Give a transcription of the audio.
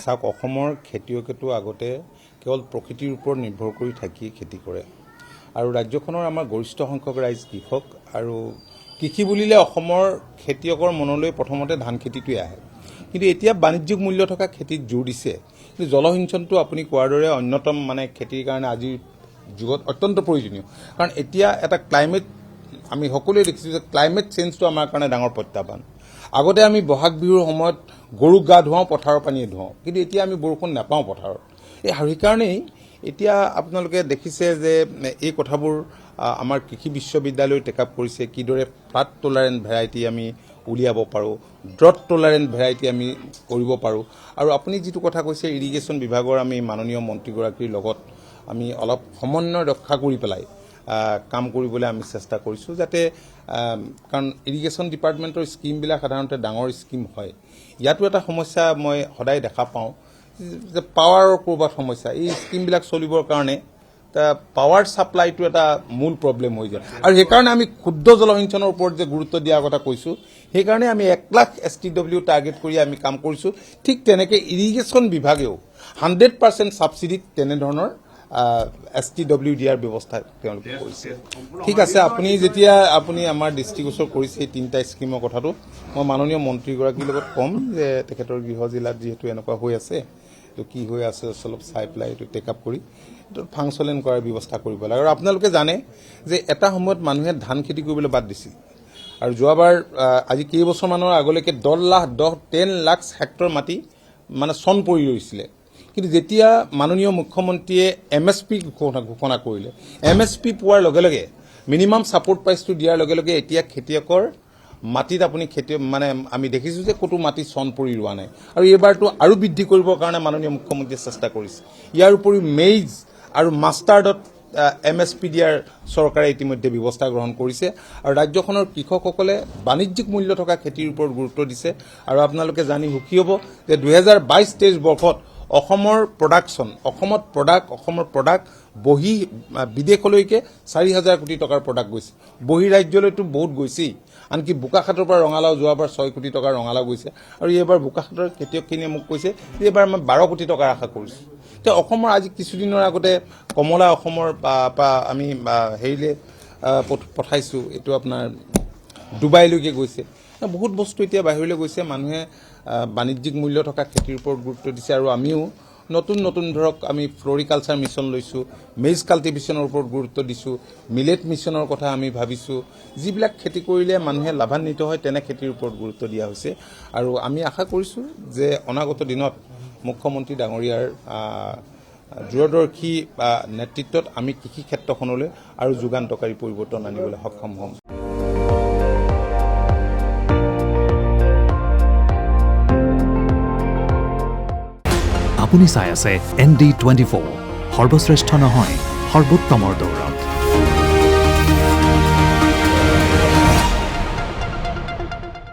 চাওক অসমৰ খেতিয়কেতো আগতে কেৱল প্ৰকৃতিৰ ওপৰত নিৰ্ভৰ কৰি থাকি খেতি কৰে আৰু ৰাজ্যখনৰ আমাৰ গৰিষ্ঠ সংখ্যক ৰাইজ কৃষক আৰু কৃষি বুলিলে অসমৰ খেতিয়কৰ মনলৈ প্ৰথমতে ধান খেতিটোৱে আহে কিন্তু এতিয়া বাণিজ্যিক মূল্য থকা খেতিত জোৰ দিছে কিন্তু জলসিঞ্চনটো আপুনি কোৱাৰ দৰে অন্যতম মানে খেতিৰ কাৰণে আজিৰ যুগত অত্যন্ত প্ৰয়োজনীয় কাৰণ এতিয়া এটা ক্লাইমেট আমি সকলোৱে দেখিছোঁ যে ক্লাইমেট চেঞ্জটো আমাৰ কাৰণে ডাঙৰ প্ৰত্যাহ্বান আগতে আমি বহাগ বিহুৰ সময়ত গৰুক গা ধুৱাওঁ পথাৰৰ পানীয়ে ধুৱাওঁ কিন্তু এতিয়া আমি বৰষুণ নাপাওঁ পথাৰত সেইকাৰণেই এতিয়া আপোনালোকে দেখিছে যে এই কথাবোৰ আমাৰ কৃষি বিশ্ববিদ্যালয়ে টেক আপ কৰিছে কিদৰে ফ্লাড টলাৰেণ্ট ভেৰাইটি আমি উলিয়াব পাৰোঁ ড্ৰট টলাৰেণ্ট ভেৰাইটি আমি কৰিব পাৰোঁ আৰু আপুনি যিটো কথা কৈছে ইৰিগেশ্যন বিভাগৰ আমি মাননীয় মন্ত্ৰীগৰাকীৰ লগত আমি অলপ সমন্বয় ৰক্ষা কৰি পেলাই কাম কৰিবলৈ আমি চেষ্টা কৰিছোঁ যাতে কাৰণ ইৰিগেশ্যন ডিপাৰ্টমেণ্টৰ স্কিমবিলাক সাধাৰণতে ডাঙৰ স্কিম হয় ইয়াতো এটা সমস্যা মই সদায় দেখা পাওঁ যে পাৱাৰৰ ক'ৰবাত সমস্যা এই স্কিমবিলাক চলিবৰ কাৰণে পাৱাৰ ছাপ্লাইটো এটা মূল প্ৰব্লেম হৈ যায় আৰু সেইকাৰণে আমি ক্ষুদ্ৰ জলসিঞ্চনৰ ওপৰত যে গুৰুত্ব দিয়াৰ কথা কৈছোঁ সেইকাৰণে আমি 1 লাখ STW টাৰ্গেট কৰি আমি কাম কৰিছোঁ ঠিক তেনেকৈ ইৰিগেশ্যন বিভাগেও 100% ছাবচিডিত তেনেধৰণৰ STW দিয়াৰ ব্যৱস্থা তেওঁলোকে কৰিছে ঠিক আছে আপুনি যেতিয়া আপুনি আমাৰ দৃষ্টিগোচৰ কৰিছে এই 3টা স্কিমৰ কথাটো মই মাননীয় মন্ত্ৰীগৰাকীৰ লগত ক'ম যে তেখেতৰ গৃহ জিলাত যিহেতু এনেকুৱা হৈ আছে তো কি হৈ আছে অলপ চাই পেলাই এইটো টেক আপ কৰি এইটো ফাংচনেল কৰাৰ ব্যৱস্থা কৰিব লাগে আৰু আপোনালোকে জানে যে এটা সময়ত মানুহে ধান খেতি কৰিবলৈ বাদ দিছিল আৰু যোৱাবাৰ আজি কেইবছৰমানৰ আগলৈকে 10 লাখ হেক্টৰ মাটি মানে চন পৰি ৰৈছিলে কিন্তু যেতিয়া মাননীয় মুখ্যমন্ত্ৰীয়ে MSP ঘোষণা কৰিলে MSP পোৱাৰ লগে লগে মিনিমাম ছাপোৰ্ট প্ৰাইচটো দিয়াৰ লগে লগে এতিয়া খেতিয়কৰ মাটিত আপুনি মানে আমি দেখিছোঁ যে ক'তো মাটি চন পৰি ৰোৱা নাই আৰু এইবাৰটো আৰু বৃদ্ধি কৰিবৰ কাৰণে মাননীয় মুখ্যমন্ত্ৰীয়ে চেষ্টা কৰিছে ইয়াৰ উপৰিও মেইজ আৰু মাষ্টাৰ্ডত MSP দিয়াৰ চৰকাৰে ইতিমধ্যে ব্যৱস্থা গ্ৰহণ কৰিছে আৰু ৰাজ্যখনৰ কৃষকসকলে বাণিজ্যিক মূল্য থকা খেতিৰ ওপৰত গুৰুত্ব দিছে আৰু আপোনালোকে জানি সুখী হ'ব যে 2022-23 বৰ্ষত অসমৰ প্ৰডাক্ট বহি বিদেশলৈকে 4,000 কোটি টকাৰ প্ৰডাক্ট গৈছে বহি ৰাজ্যলৈতো বহুত গৈছেই আনকি বোকাখাটৰ পৰা ৰঙালাও যোৱাবাৰ 6 কোটি টকাৰ ৰঙালাও গৈছে আৰু এইবাৰ বোকাখাটৰ খেতিয়কখিনিয়ে মোক কৈছে যে এইবাৰ মই 12 কোটি টকাৰ আশা কৰিছোঁ এতিয়া অসমৰ আজি কিছুদিনৰ আগতে কমলা অসমৰ আমি হেৰিলে পঠাইছোঁ এইটো আপোনাৰ ডুবাইলৈকে গৈছে বহুত বস্তু এতিয়া বাহিৰলৈ গৈছে মানুহে বাণিজ্যিক মূল্য থকা খেতিৰ ওপৰত গুৰুত্ব দিছে আৰু আমিও নতুন ধৰক আমি ফ্লৰিকালচাৰ মিছন লৈছোঁ মেইজ কাল্টিভেশ্যনৰ ওপৰত গুৰুত্ব দিছোঁ মিলেট মিছনৰ কথা আমি ভাবিছোঁ যিবিলাক খেতি কৰিলে মানুহে লাভান্বিত হয় তেনে খেতিৰ ওপৰত গুৰুত্ব দিয়া হৈছে আৰু আমি আশা কৰিছোঁ যে অনাগত দিনত মুখ্যমন্ত্ৰী ডাঙৰীয়াৰ দূৰদৰ্শী নেতৃত্বত আমি কৃষি ক্ষেত্ৰখনলৈ আৰু যুগান্তকাৰী পৰিৱৰ্তন আনিবলৈ সক্ষম হ'ম আপুনি চাই আছে ND24 সৰ্বশ্ৰেষ্ঠ নহয় সৰ্বোত্তমৰ দৌৰত